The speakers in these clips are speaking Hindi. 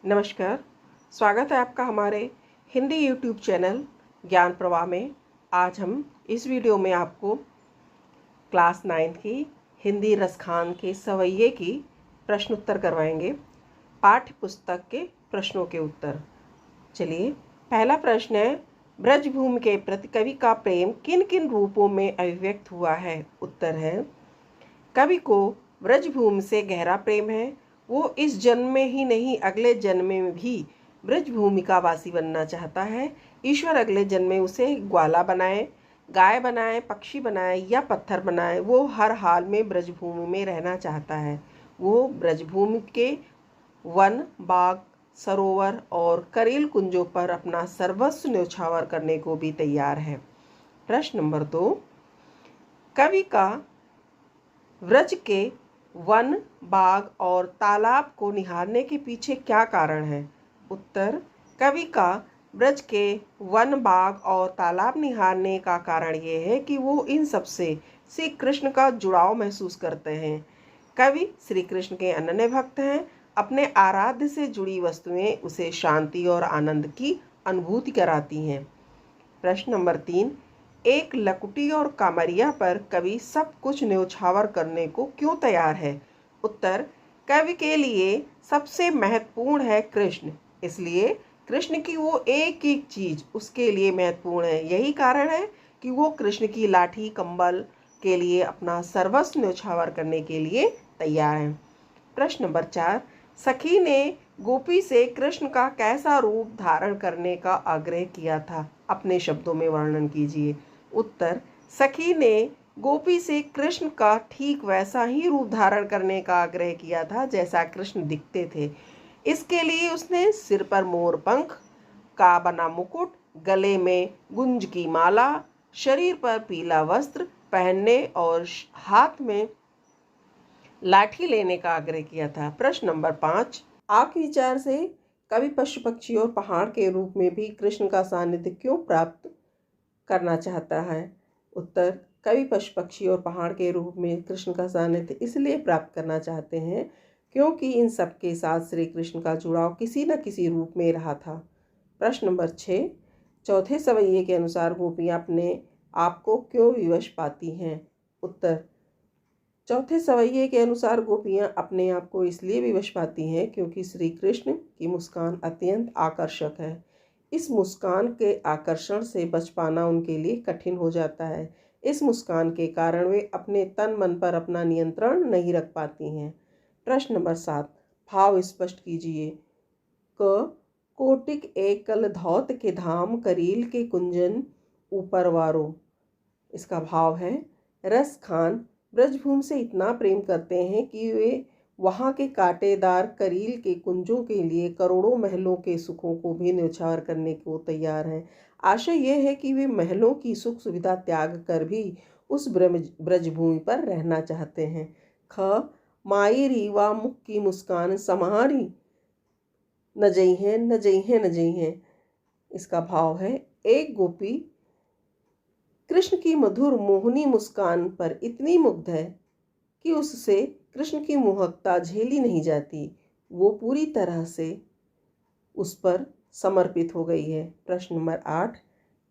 नमस्कार। स्वागत है आपका हमारे हिंदी यूट्यूब चैनल ज्ञान प्रवाह में। आज हम इस वीडियो में आपको क्लास 9 की हिंदी रसखान के सवैये की प्रश्न उत्तर करवाएंगे। पाठ्य पुस्तक के प्रश्नों के उत्तर। चलिए, पहला प्रश्न है, ब्रजभूमि के प्रति कवि का प्रेम किन किन रूपों में अभिव्यक्त हुआ है? उत्तर है, कवि को ब्रजभूमि से गहरा प्रेम है। वो इस जन्म में ही नहीं, अगले जन्म में भी ब्रजभूमि का वासी बनना चाहता है। ईश्वर अगले जन्म में उसे ग्वाला बनाए, गाय बनाए, पक्षी बनाए या पत्थर बनाए, वो हर हाल में ब्रजभूमि में रहना चाहता है। वो ब्रजभूमि के वन, बाग, सरोवर और करील कुंजों पर अपना सर्वस्व न्यौछावर करने को भी तैयार है। प्रश्न नंबर 2, कवि का व्रज के वन, बाग और तालाब को निहारने के पीछे क्या कारण है? उत्तर, कवि का ब्रज के वन, बाग और तालाब निहारने का कारण ये है कि वो इन सब से श्री कृष्ण का जुड़ाव महसूस करते हैं। कवि श्री कृष्ण के अनन्य भक्त हैं। अपने आराध्य से जुड़ी वस्तुएं उसे शांति और आनंद की अनुभूति कराती हैं। प्रश्न नंबर 3, एक लकुटी और कामरिया पर कवि सब कुछ न्यौछावर करने को क्यों तैयार है? उत्तर, कवि के लिए सबसे महत्वपूर्ण है कृष्ण, इसलिए कृष्ण की वो एक एक चीज उसके लिए महत्वपूर्ण है। यही कारण है कि वो कृष्ण की लाठी, कंबल के लिए अपना सर्वस्व न्यौछावर करने के लिए तैयार है। प्रश्न नंबर 4, सखी ने गोपी से कृष्ण का कैसा रूप धारण करने का आग्रह किया था? अपने शब्दों में वर्णन कीजिए। उत्तर, सखी ने गोपी से कृष्ण का ठीक वैसा ही रूप धारण करने का आग्रह किया था जैसा कृष्ण दिखते थे। इसके लिए उसने सिर पर मोर पंख का बना मुकुट, गले में गुंज की माला, शरीर पर पीला वस्त्र पहनने और हाथ में लाठी लेने का आग्रह किया था। प्रश्न नंबर 5, आपके विचार से कवि पशु, पक्षी और पहाड़ के रूप में भी कृष्ण का सानिध्य क्यों प्राप्त करना चाहता है? उत्तर, कवि पशु, पक्षी और पहाड़ के रूप में कृष्ण का सानिध्य इसलिए प्राप्त करना चाहते हैं क्योंकि इन सब के साथ श्री कृष्ण का जुड़ाव किसी न किसी रूप में रहा था। प्रश्न नंबर 6, चौथे सवैये के अनुसार गोपियाँ अपने आप को क्यों विवश पाती हैं? उत्तर, चौथे सवैये के अनुसार गोपियाँ अपने आप को इसलिए विवश पाती हैं क्योंकि श्री कृष्ण की मुस्कान अत्यंत आकर्षक है। इस मुस्कान के आकर्षण से बच पाना उनके लिए कठिन हो जाता है। इस मुस्कान के कारण वे अपने तन मन पर अपना नियंत्रण नहीं रख पाती हैं। प्रश्न नंबर 7, भाव स्पष्ट कीजिए। क, कोटिक एकल धौत के धाम, करील के कुंजन ऊपर वारो। इसका भाव है, रस खान ब्रजभूमि से इतना प्रेम करते हैं कि वे वहाँ के कांटेदार करील के कुंजों के लिए करोड़ों महलों के सुखों को भी न्यौछावर करने को तैयार हैं। आशय यह है कि वे महलों की सुख सुविधा त्याग कर भी उस ब्रजभूमि पर रहना चाहते हैं। ख, माई रीवा मुख की मुस्कान समारी न जई हैं, न जई हैं, न जई हैं। इसका भाव है, एक गोपी कृष्ण की मधुर मोहनी मुस्कान पर इतनी मुग्ध है कि उससे कृष्ण की मोहकता झेली नहीं जाती। वो पूरी तरह से उस पर समर्पित हो गई है। प्रश्न नंबर 8,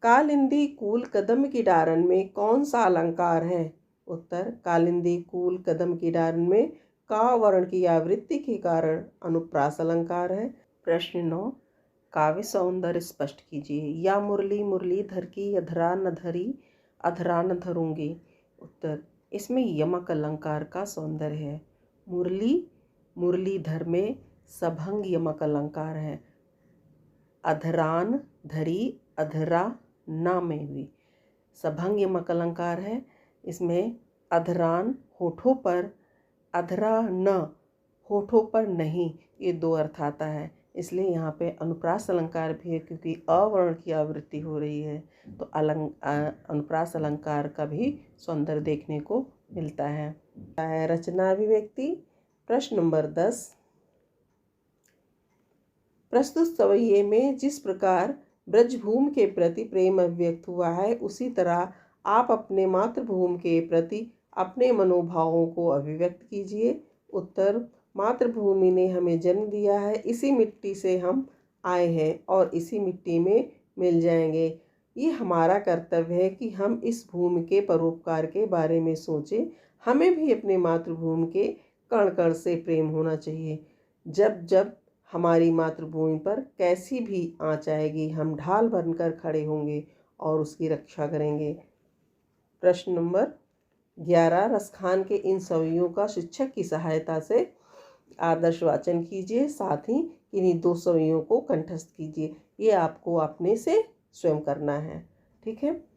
कालिंदी कूल कदम की डारन में कौन सा अलंकार है? उत्तर, कालिंदी कूल कदम की डारन में का वर्ण की आवृत्ति के कारण अनुप्रास अलंकार है। प्रश्न 9, काव्य सौंदर्य स्पष्ट कीजिए। या मुरली मुरली धर की अधरा न धरी, अधरा न धरूंगी। उत्तर, इसमें यमक अलंकार का सौंदर्य है। मुरली मुरलीधर में सभंग यमक अलंकार है। अधरान धरी, अधरा न में भी सभंग यमक अलंकार है। इसमें अधरान होठों पर, अधरा न होठों पर नहीं, ये दो अर्थ आता है। इसलिए यहाँ पे अनुप्रास अलंकार भी है क्योंकि अवर्ण की आवृत्ति हो रही है, तो अनुप्रास अलंकार का भी सौंदर्य देखने को मिलता है। रचना अभिव्यक्ति। प्रश्न नंबर 10, प्रस्तुत सवैये में जिस प्रकार ब्रजभूमि के प्रति प्रेम अभिव्यक्त हुआ है उसी तरह आप अपने मातृभूमि के प्रति अपने मनोभावों को अभिव्यक्त कीजिए। उत्तर, मातृभूमि ने हमें जन्म दिया है, इसी मिट्टी से हम आए हैं और इसी मिट्टी में मिल जाएंगे। ये हमारा कर्तव्य है कि हम इस भूमि के परोपकार के बारे में सोचें। हमें भी अपने मातृभूमि के कण कण से प्रेम होना चाहिए। जब जब हमारी मातृभूमि पर कैसी भी आँच आएगी, हम ढाल बनकर खड़े होंगे और उसकी रक्षा करेंगे। प्रश्न नंबर 11, रसखान के इन सवैयों का शिक्षक की सहायता से आदर्श वाचन कीजिए, साथ ही इन्हीं 2 सवैयों को कंठस्थ कीजिए। ये आपको अपने से स्वयं करना है। ठीक है।